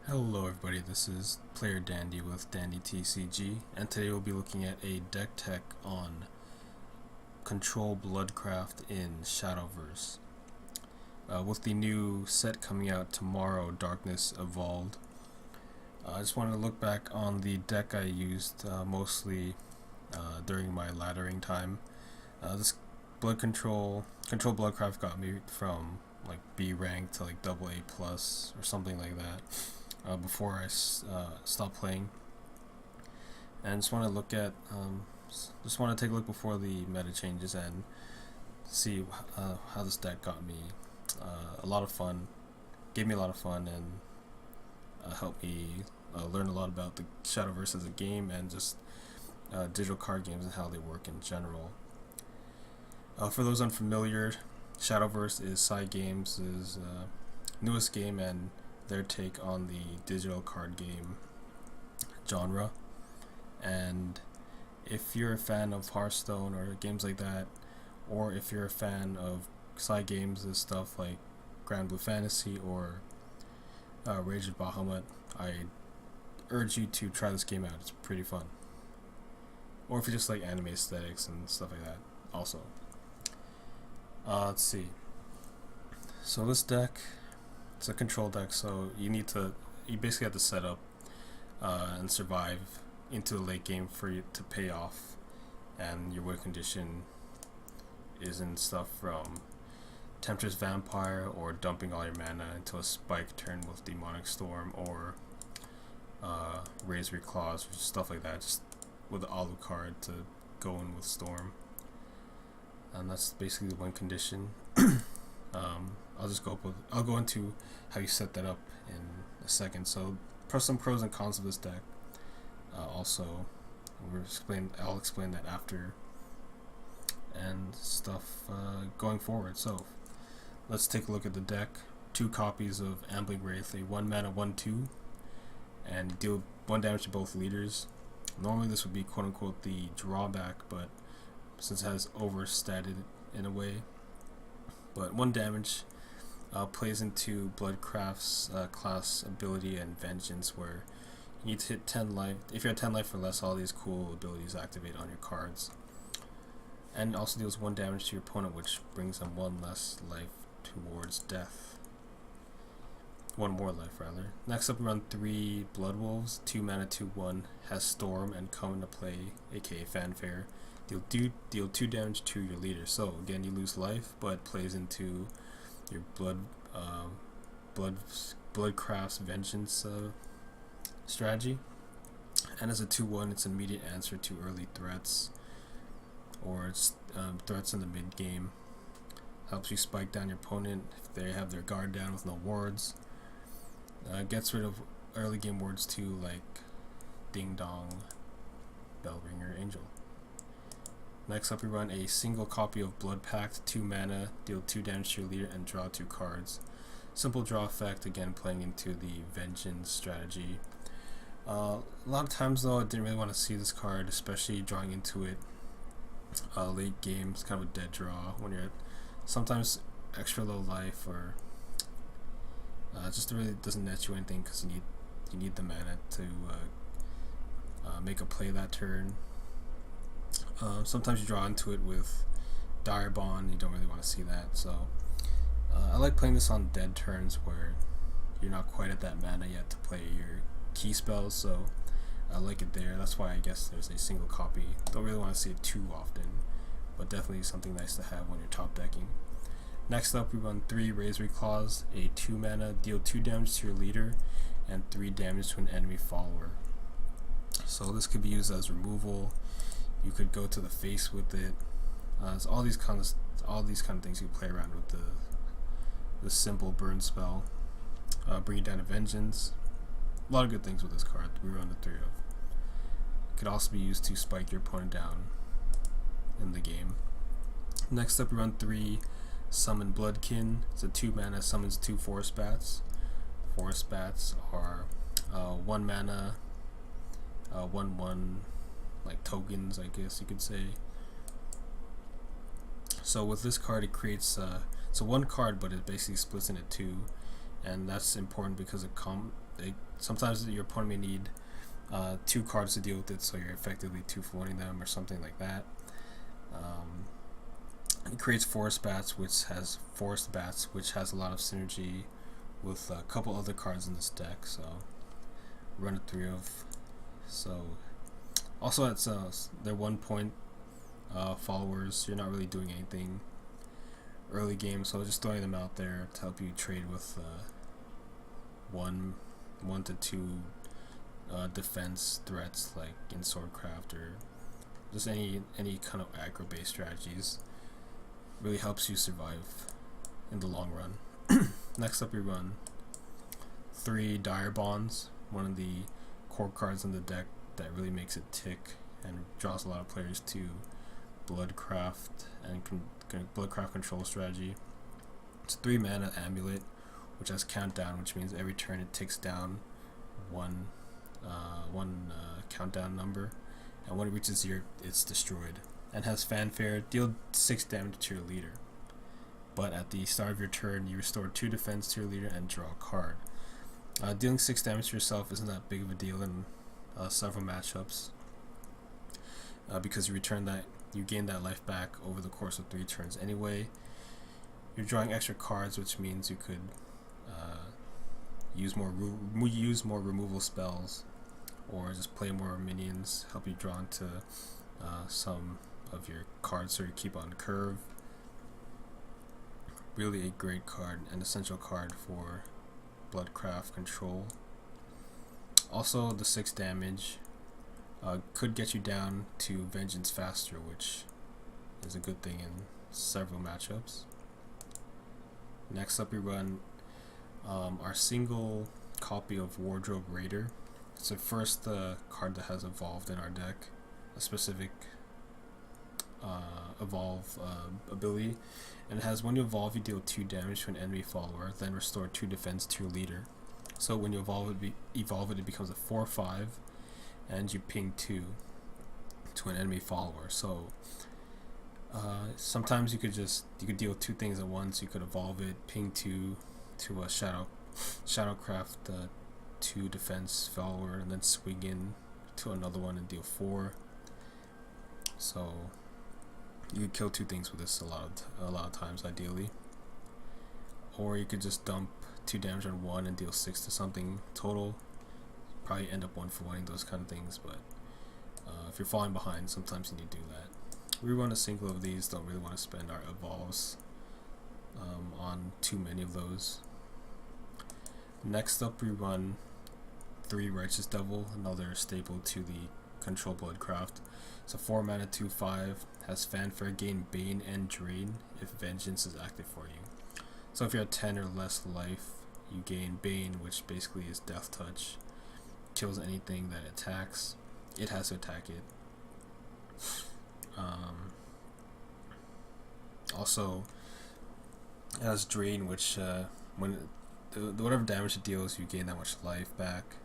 Hello everybody, this is Playerdandy with Dandy TCG, and today we'll be looking at a deck tech on Control Bloodcraft in Shadowverse. With the new set coming out tomorrow, Darkness Evolved, I just wanted to look back on the deck I used mostly during my laddering time. This Control Bloodcraft got me from like B rank to like double A plus or something like that. Before I stopped playing, and just want to look at just want to take a look before the meta changes and see how this deck got me a lot of fun, gave me a lot of fun, and helped me learn a lot about the Shadowverse as a game and just digital card games and how they work in general. For those unfamiliar, Shadowverse is Cygames' newest game and their take on the digital card game genre. And if you're a fan of Hearthstone or games like that, or if you're a fan of side games and stuff like Grand Blue Fantasy or Rage of Bahamut, I urge you to try this game out. It's pretty fun. Or if you just like anime aesthetics and stuff like that also. Let's see. So this deck, it's a control deck, so you basically have to set up and survive into the late game for you to pay off, and your win condition is in stuff from Temptress Vampire or dumping all your mana into a spike turn with Demonic Storm or Razor Claws or stuff like that, just with the Alucard to go in with Storm, and that's basically the win condition. I'll go into how you set that up in a second. So, some pros and cons of this deck. Also, I'll explain that after and stuff going forward. So, let's take a look at the deck. 2 copies of Ambling Wraith, a 1 mana 1/2, and deal 1 damage to both leaders. Normally, this would be quote unquote the drawback, but since it has overstated in a way. But 1 damage plays into Bloodcraft's class ability and Vengeance, where you need to hit 10 life. If you're at 10 life or less, all these cool abilities activate on your cards. And also deals 1 damage to your opponent, which brings them 1 less life towards death. 1 more life, rather. Next up, we run 3 Blood Wolves, 2 mana 2/1, has Storm, and come into play, aka Fanfare. Deal 2 damage to your leader. So again, you lose life, but plays into your Bloodcraft's Vengeance strategy. And as a 2/1, it's an immediate answer to early threats or threats in the mid game. Helps you spike down your opponent if they have their guard down with no wards. Gets rid of early game wards too, like Ding Dong, Bellringer, Angel. Next up, we run a single copy of Blood Pact, 2 mana, deal 2 damage to your leader, and draw 2 cards. Simple draw effect, again playing into the Vengeance strategy. A lot of times though, I didn't really want to see this card, especially drawing into it late game. It's kind of a dead draw when you're at sometimes extra low life, or just really doesn't net you anything because you need the mana to make a play that turn. Sometimes you draw into it with Dire Bond, you don't really want to see that, so I like playing this on dead turns where you're not quite at that mana yet to play your key spells, so I like it there. That's why I guess there's a single copy. Don't really want to see it too often, but definitely something nice to have when you're top decking. Next up, we run 3 Razor Claws, a 2 mana, deal 2 damage to your leader, and 3 damage to an enemy follower. So this could be used as removal. You could go to the face with it. So all these kind of things you play around with the simple burn spell. Bring it down to Vengeance. A lot of good things with this card. We run the 3 of. It could also be used to spike your opponent down in the game. Next up, we run 3 Summon Bloodkin. It's a 2 mana, summons 2 Forest Bats. Forest Bats are 1 mana, 1/1. Like tokens, I guess you could say. So with this card, it creates it's a 1 card, but it basically splits into 2, and that's important because sometimes your opponent may need 2 cards to deal with it, so you're effectively 2-for-1ing them or something like that. It creates Forest Bats, which has a lot of synergy with a couple other cards in this deck. So run a 3 of. So also it's they're 1 point followers. You're not really doing anything early game, so just throwing them out there to help you trade with 1 to 2 defense threats like in Swordcraft or just any kind of aggro based strategies. Really helps you survive in the long run. Next up, we run 3 Dire Bonds, one of the core cards in the deck that really makes it tick and draws a lot of players to Bloodcraft and Bloodcraft control strategy. It's a 3 mana amulet, which has countdown, which means every turn it ticks down one countdown number, and when it reaches 0, it's destroyed. And has fanfare, deal 6 damage to your leader. But at the start of your turn, you restore 2 defense to your leader and draw a card. Dealing 6 damage to yourself isn't that big of a deal in several matchups, because you gain that life back over the course of 3 turns anyway. You're drawing extra cards, which means you could use more removal spells, or just play more minions, help you draw into some of your cards so you keep on curve. Really a great card, an essential card for Bloodcraft control. Also, the 6 damage could get you down to Vengeance faster, which is a good thing in several matchups. Next up, we run our single copy of Wardrobe Raider. It's the first card that has evolved in our deck, a specific evolve ability, and it has, when you evolve, you deal 2 damage to an enemy follower, then restore 2 defense to your leader. So when you evolve it becomes a 4/5, and you ping 2 to an enemy follower. So sometimes you could deal 2 things at once. You could evolve it, ping 2 to a Shadowcraft 2 defense follower, and then swing in to another one and deal 4. So you could kill 2 things with this a lot of times, ideally. Or you could just dump 2 damage on 1 and deal 6 to something total. Probably end up 1-for-1ing those kind of things, but if you're falling behind, sometimes you need to do that. We run a single of these, don't really want to spend our evolves on too many of those. Next up, we run 3 Righteous Devil, another staple to the control Bloodcraft. It's a 4 mana 2/5, has fanfare, gain Bane and Drain if Vengeance is active for you. So if you're at 10 or less life, you gain Bane, which basically is Death Touch. Kills anything that attacks. It has to attack it. Also, it has Drain, which whatever damage it deals, you gain that much life back.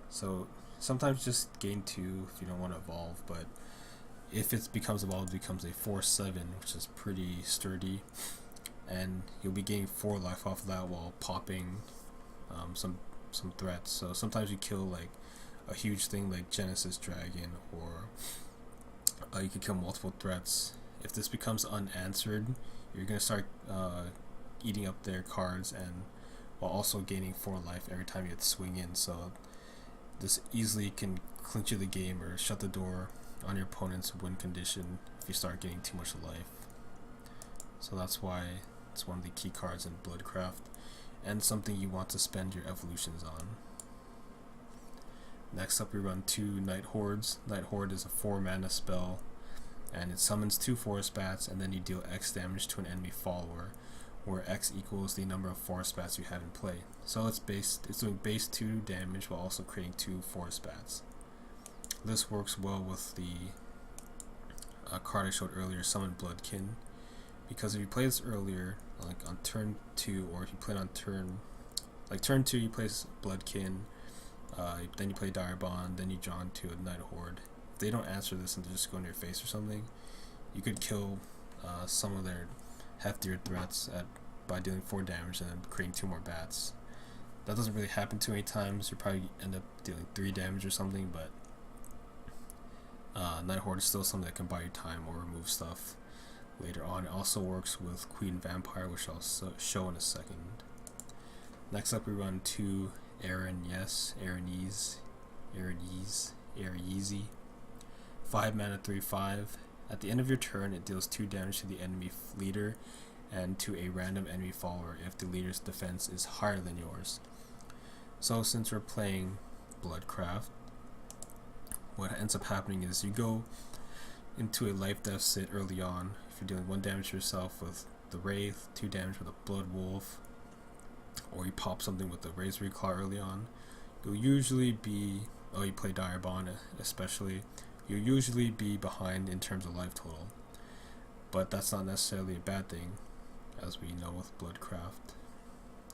So sometimes just gain 2 if you don't want to evolve, but if it becomes evolved, it becomes a 4/7, which is pretty sturdy, and you'll be gaining 4 life off of that while popping some threats. So sometimes you kill like a huge thing like Genesis Dragon, or you can kill multiple threats. If this becomes unanswered, you're gonna start eating up their cards, and while also gaining 4 life every time you swing in. So this easily can clinch you the game or shut the door on your opponent's win condition if you start getting too much life. So that's why it's one of the key cards in Bloodcraft, and something you want to spend your evolutions on. Next up, we run 2 Night Hordes. Night Horde is a 4 mana spell, and it summons 2 Forest Bats, and then you deal X damage to an enemy follower, where X equals the number of Forest Bats you have in play. So it's doing base 2 damage while also creating 2 Forest Bats. This works well with the card I showed earlier, Summon Bloodkin, because if you play this earlier, like on turn 2, or if you play it on turn 2, you place Bloodkin, then you play Dire Bond, then you draw into a Night Horde. If they don't answer this and they just go in your face or something, you could kill some of their heftier threats by dealing 4 damage and then creating 2 more bats. That doesn't really happen too many times. You probably end up dealing 3 damage or something, but Night Horde is still something that can buy you time or remove stuff later on. It also works with Queen Vampire, which I'll show in a second. Next up, we run 2 Aranese, 5 mana, 3/5. At the end of your turn, it deals 2 damage to the enemy leader and to a random enemy follower if the leader's defense is higher than yours. So since we're playing Bloodcraft, what ends up happening is you go into a life deficit early on. If you're dealing 1 damage to yourself with the Wraith, 2 damage with a Blood Wolf, or you pop something with the Razor Claw early on, you'll usually be, you play Direbond especially, you'll usually be behind in terms of life total. But that's not necessarily a bad thing, as we know with Bloodcraft.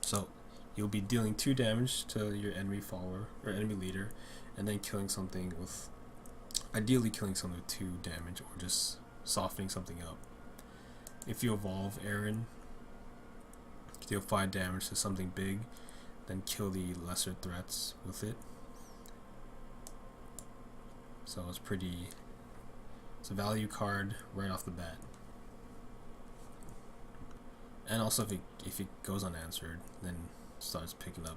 So you'll be dealing 2 damage to your enemy follower or enemy leader, and then killing something with, ideally killing something with 2 damage, or just softening something up. If you evolve Aaron, deal 5 damage to something big, then kill the lesser threats with it. So it's a value card right off the bat. And also if it goes unanswered, then starts picking up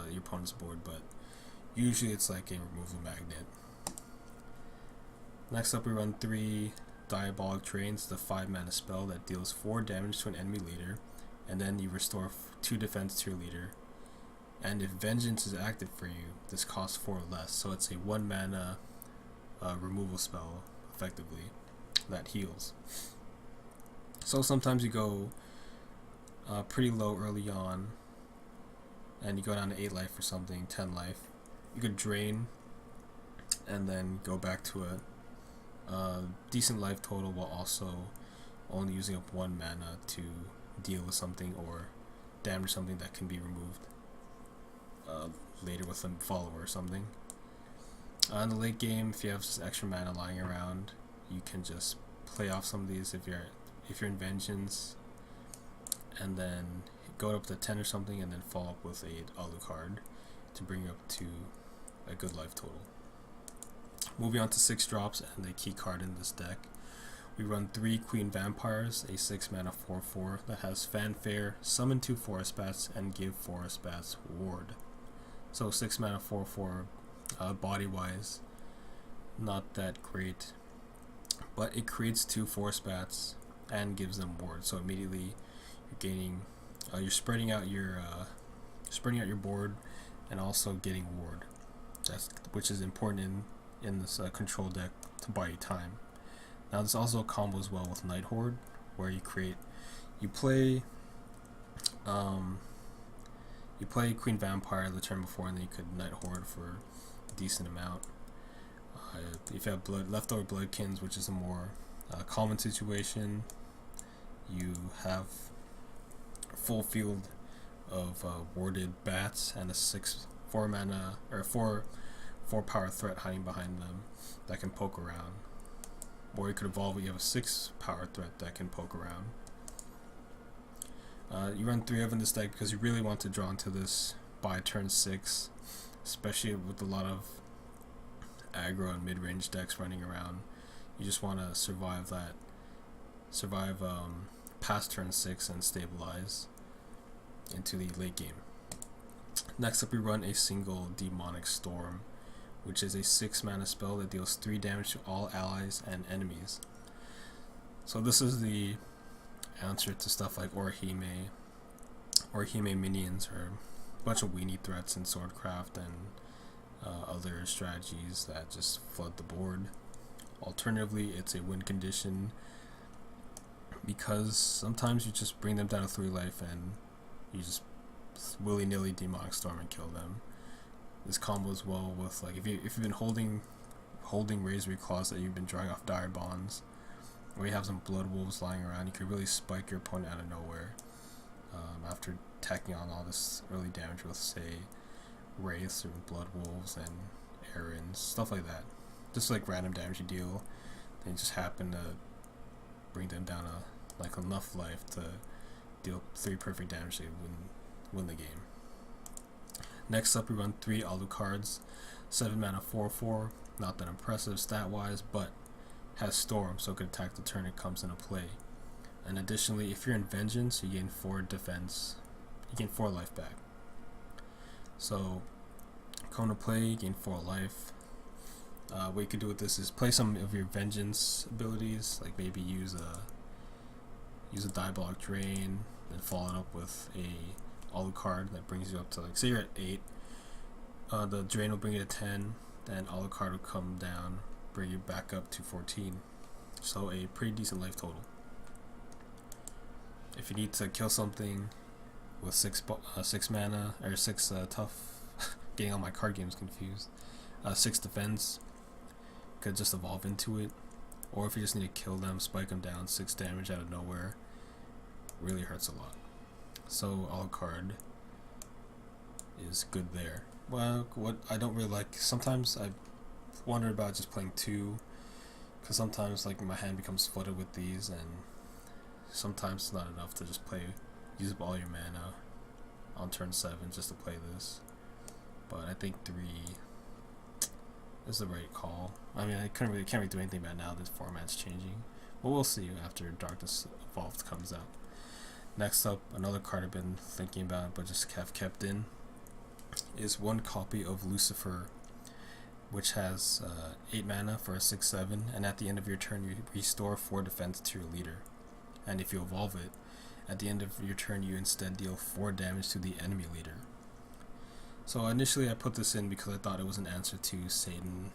your opponent's board, but usually it's like a removal magnet. Next up, we run 3 Diabolic Trains, the 5 mana spell that deals 4 damage to an enemy leader, and then you restore 2 defense to your leader. And if Vengeance is active for you, this costs 4 less, so it's a 1 mana removal spell, effectively, that heals. So sometimes you go pretty low early on, and you go down to 8 life or something, 10 life. You could drain, and then go back to a decent life total, while also only using up 1 mana to deal with something or damage something that can be removed later with a follower or something. In the late game, if you have just extra mana lying around, you can just play off some of these if you're in Vengeance, and then go up to 10 or something, and then follow up with a Alucard to bring you up to a good life total. Moving on to 6 drops and a key card in this deck, we run 3 Queen Vampires, a 6 mana 4/4 that has Fanfare, summon 2 Forest Bats, and give Forest Bats Ward. So 6 mana 4/4, body wise, not that great, but it creates 2 Forest Bats and gives them Ward. So immediately you're gaining, you're spreading out your board, and also getting Ward. Which is important in this control deck to buy you time. Now this also combos well with Night Horde, where you play Queen Vampire the turn before, and then you could Night Horde for a decent amount. If you have leftover Bloodkins, which is a more common situation, you have a full field of warded bats and a 4 mana or 4 power threat hiding behind them that can poke around. Or you could evolve it, you have a 6 power threat that can poke around. You run 3 of them in this deck because you really want to draw into this by turn 6, especially with a lot of aggro and mid-range decks running around. You just want to survive past turn 6 and stabilize into the late game. Next up, we run a single Demonic Storm, which is a 6 mana spell that deals 3 damage to all allies and enemies. So this is the answer to stuff like Orihime minions, or a bunch of weenie threats in Swordcraft and other strategies that just flood the board. Alternatively, it's a win condition, because sometimes you just bring them down to 3 life and you just willy-nilly Demonic Storm and kill them. This combos well with, like, if you've been holding Razor Claws that you've been drawing off Dire Bonds, or you have some Blood Wolves lying around, you can really spike your opponent out of nowhere after tacking on all this early damage with, say, Wraiths or Blood Wolves and Errands, stuff like that. Just like random damage you deal, then you just happen to bring them down like enough life to deal 3 perfect damage to win the game. Next up, we run 3 Alucards, 7 mana 4/4. Not that impressive stat wise, but has Storm, so it can attack the turn it comes into play. And additionally, if you're in Vengeance, you gain 4 defense. You gain 4 life back. So come to play, you gain 4 life. What you can do with this is play some of your Vengeance abilities, like maybe use a Diabolic Drain, and follow it up with a Alucard that brings you up to, like, say you're at 8, the Drain will bring you to 10, then Alucard will come down, bring you back up to 14. So a pretty decent life total. If you need to kill something with 6 mana, or 6 tough, getting all my card games confused, 6 defense, could just evolve into it. Or if you just need to kill them, spike them down, 6 damage out of nowhere, really hurts a lot. So Alucard is good there. Well, what I don't really like, sometimes I wonder about just playing 2, because sometimes like my hand becomes flooded with these, and sometimes it's not enough to just use up all your mana on turn 7 just to play this. But I think 3 is the right call. I mean, I can't really do anything about it now. This format's changing, but we'll see after Darkness Evolved comes out. Next up, another card I've been thinking about but just have kept in is 1 copy of Lucifer, which has 8 mana for a 6/7, and at the end of your turn you restore 4 defense to your leader. And if you evolve it, at the end of your turn you instead deal 4 damage to the enemy leader. So initially I put this in because I thought it was an answer to Satan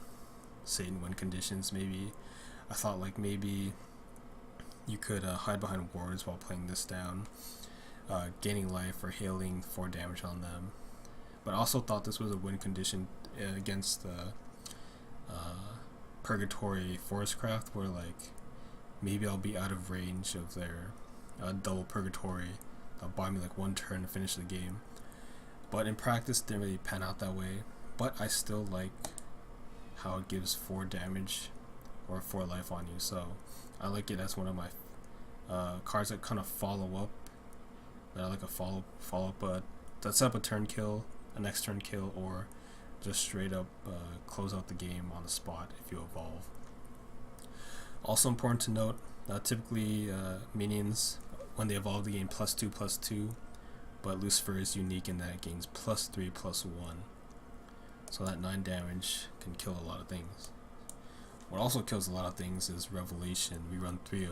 win conditions. Maybe I thought like maybe you could hide behind wards while playing this down, gaining life or hailing 4 damage on them. But I also thought this was a win condition against the Purgatory Forestcraft, where like maybe I'll be out of range of their double Purgatory. They'll buy me like 1 turn to finish the game. But in practice, it didn't really pan out that way. But I still like how it gives 4 damage or 4 life on you. So I like it as one of my cards that kind of follow up. That I like a follow up. That set up a turn kill, a next turn kill, or just straight up close out the game on the spot if you evolve. Also important to note, typically minions, when they evolve, they gain +2/+2, but Lucifer is unique in that it gains +3/+1. So that 9 damage can kill a lot of things. What also kills a lot of things is Revelation. We run 3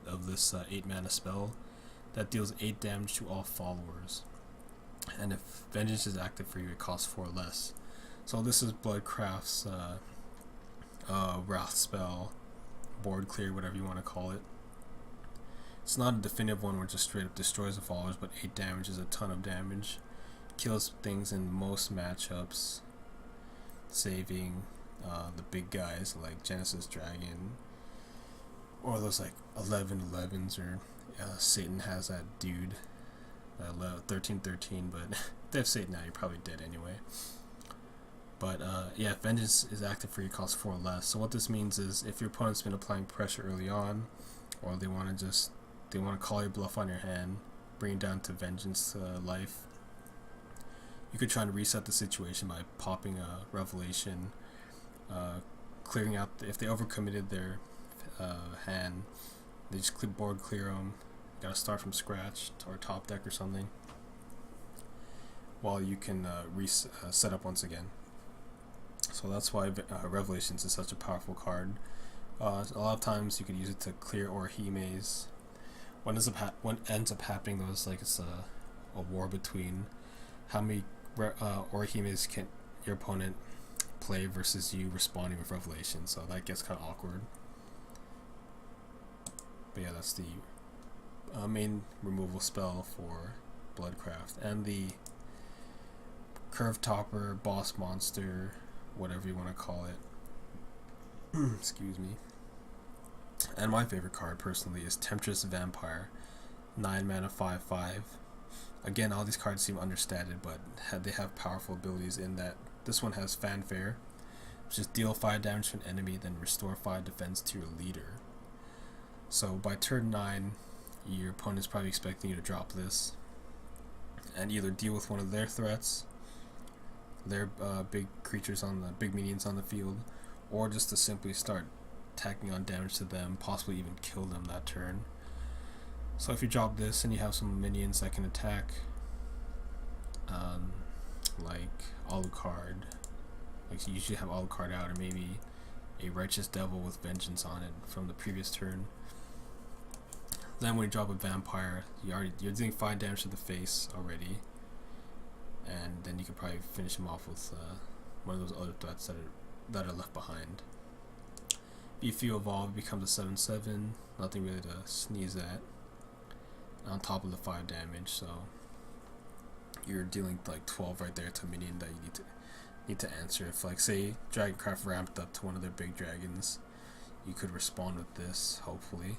of this 8 mana spell that deals 8 damage to all followers. And if Vengeance is active for you, it costs 4 less. So this is Bloodcraft's Wrath spell, board clear, whatever you want to call it. It's not a definitive one where it just straight up destroys the followers, but 8 damage is a ton of damage. Kills things in most matchups, saving the big guys like Genesis Dragon, or those like 11/11s, or Satan has that dude, 13/13, but if they have Satan now, you're probably dead anyway. But yeah, Vengeance is active for you, costs 4 less. So what this means is if your opponent's been applying pressure early on, or they want to call your bluff on your hand, bring it down to Vengeance life, you could try to reset the situation by popping a Revelation, clearing out, if they overcommitted their hand, they just board clear them, gotta start from scratch or top deck or something, while you can set up once again. So that's why Revelations is such a powerful card. A lot of times you could use it to clear Orhimes. What ends up happening though is like it's a war between how many Orhimes can your opponent play versus you responding with Revelation, so that gets kind of awkward. But yeah, that's the main removal spell for Bloodcraft. And the Curve Topper, Boss Monster, whatever you want to call it. Excuse me. And my favorite card personally is Temptress Vampire, 9 mana 5/5. Again, all these cards seem understated, but they have powerful abilities in that this one has Fanfare, which is deal 5 damage to an enemy, then restore 5 defense to your leader. So by turn 9, Your opponent's probably expecting you to drop this and either deal with one of their threats, their big creatures on the big minions on the field, or just to simply start tacking on damage to them, possibly even kill them that turn. So if you drop this and you have some minions that can attack, like Alucard, like you usually have Alucard out, or maybe a Righteous Devil with Vengeance on it from the previous turn. Then when you drop a Vampire, you're doing 5 damage to the face already, and then you can probably finish him off with one of those other threats that are left behind. If you evolve, it becomes a 7/7, nothing really to sneeze at, on top of the 5 damage, so you're dealing like 12 right there to a minion that you need to answer. If, like, say Dragoncraft ramped up to one of their big dragons, you could respond with this, hopefully.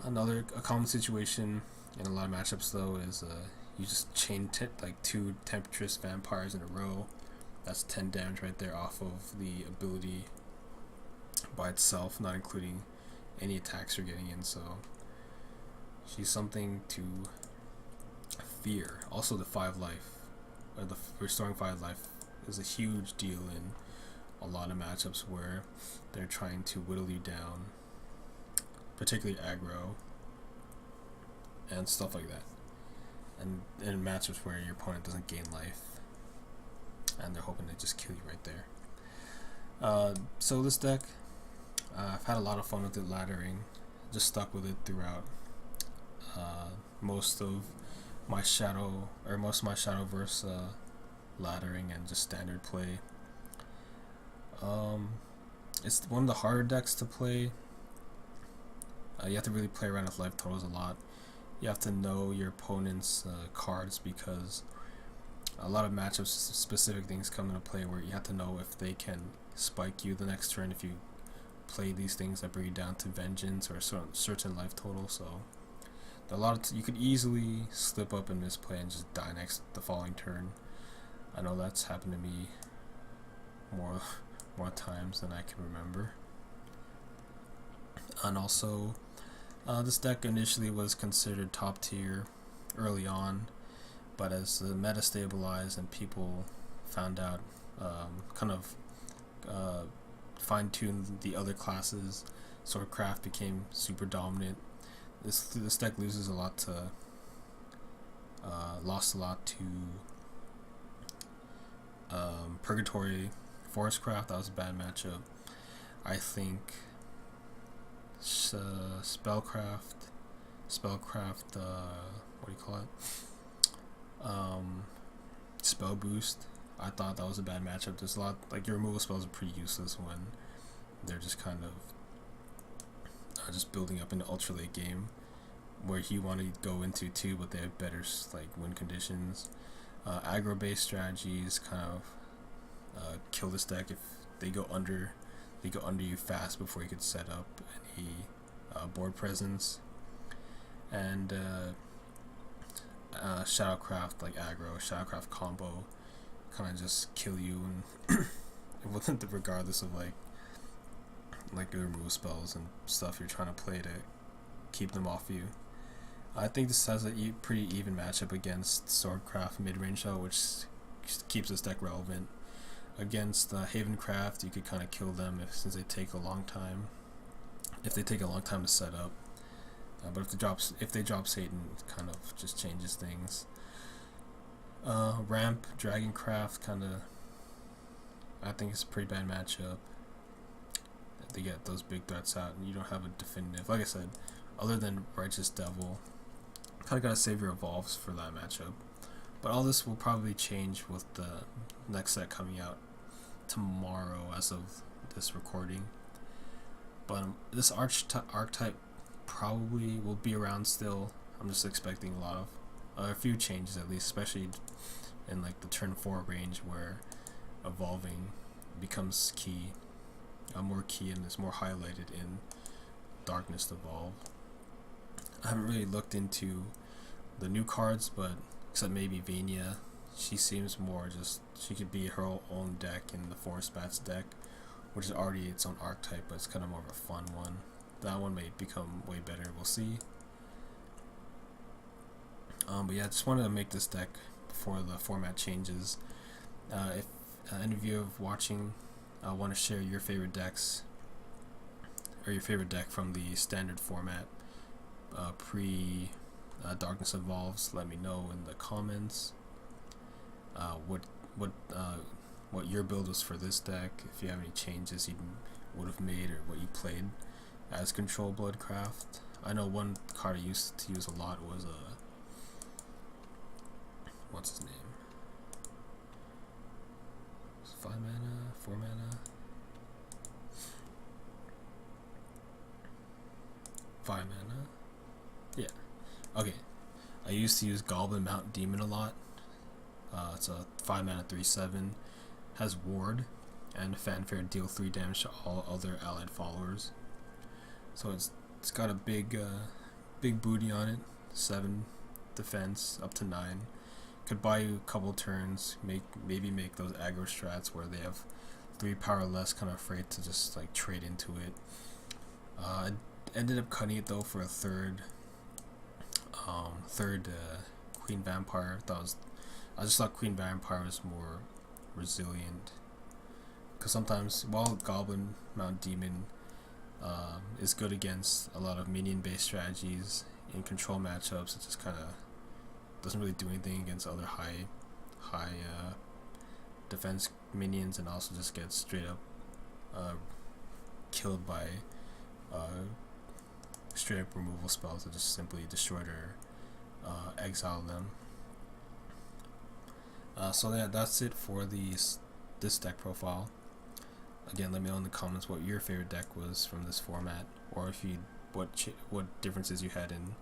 A common situation in a lot of matchups though is you just chain like 2 Temptress Vampires in a row. That's 10 damage right there off of the ability by itself, not including any attacks you're getting in, so she's something to fear. Also, the 5 life, or the restoring 5 life, is a huge deal in a lot of matchups where they're trying to whittle you down, particularly aggro and stuff like that, and in matchups where your opponent doesn't gain life and they're hoping to just kill you right there. So this deck, I've had a lot of fun with it laddering, just stuck with it throughout most of my Shadowverse laddering and just standard play. It's one of the harder decks to play. You have to really play around with life totals a lot. You have to know your opponent's cards, because a lot of matchups, specific things come into play where you have to know if they can spike you the next turn if you play these things that bring you down to Vengeance or certain life total. So you could easily slip up and misplay and just die the following turn. I know that's happened to me more times than I can remember. And also, this deck initially was considered top tier early on, but as the meta stabilized and people found out, fine-tuned the other classes, Swordcraft became super dominant. This deck lost a lot to Purgatory Forestcraft. That was a bad matchup. I think Spellcraft, what do you call it? Spell Boost. I thought that was a bad matchup. There's a lot, like, your removal spells are pretty useless when they're just kind of just building up in the ultra late game, where you want to go into too, but they have better like win conditions. Aggro based strategies kind of kill this deck if they go under you fast before you could set up any board presence. And Shadowcraft, like Shadowcraft combo, kind of just kill you, and regardless of like the remove spells and stuff you're trying to play to keep them off you. I think this has a pretty even matchup against Swordcraft midrange though, which keeps this deck relevant. Against Havencraft, you could kind of kill them since they take a long time. If they take a long time to set up, but if they drop Satan, it kind of just changes things. Ramp Dragoncraft I think it's a pretty bad matchup. They get those big threats out, and you don't have a definitive. Like I said, other than Righteous Devil, kind of gotta save your evolves for that matchup. But all this will probably change with the next set coming out tomorrow, as of this recording. But this archetype probably will be around still. I'm just expecting a few changes at least, especially in like the turn 4 range where evolving becomes key. More key, and is more highlighted in Darkness Evolve. I haven't really looked into the new cards, but except maybe Vania, she seems more she could be her own deck in the Forest Bats deck, which is already its own archetype, but it's kind of more of a fun one. That one may become way better, we'll see. But yeah, I just wanted to make this deck before the format changes. If any of you are watching want to share your favorite decks or your favorite deck from the standard format pre Darkness Evolves, let me know in the comments what your build was for this deck, if you have any changes you would have made or what you played as Control Bloodcraft. I know one card I used to use a lot was what's his name? 5 mana, 4 mana, 5 mana. Yeah. Okay. I used to use Goblin Mount Demon a lot. It's a 5 mana 3/7, has Ward and Fanfare, deal 3 damage to all other allied followers. So it's got a big booty on it, 7 defense up to 9. Could buy you a couple turns, maybe make those aggro strats where they have 3 power less, kind of afraid to just like trade into it. I ended up cutting it though for a third Queen Vampire. I just thought Queen Vampire was more resilient, because sometimes while Goblin Mount Demon is good against a lot of minion based strategies in control matchups, it just kind of doesn't really do anything against other high defense minions, and also just gets straight up killed by straight up removal spells that just simply destroy or exile them. So yeah, that's it for this deck profile. Again, let me know in the comments what your favorite deck was from this format, or if you what differences you had in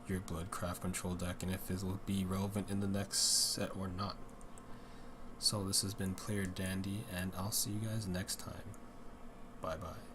your Bloodcraft control deck, and if it will be relevant in the next set or not. So this has been Playerdandy, and I'll see you guys next time. Bye bye.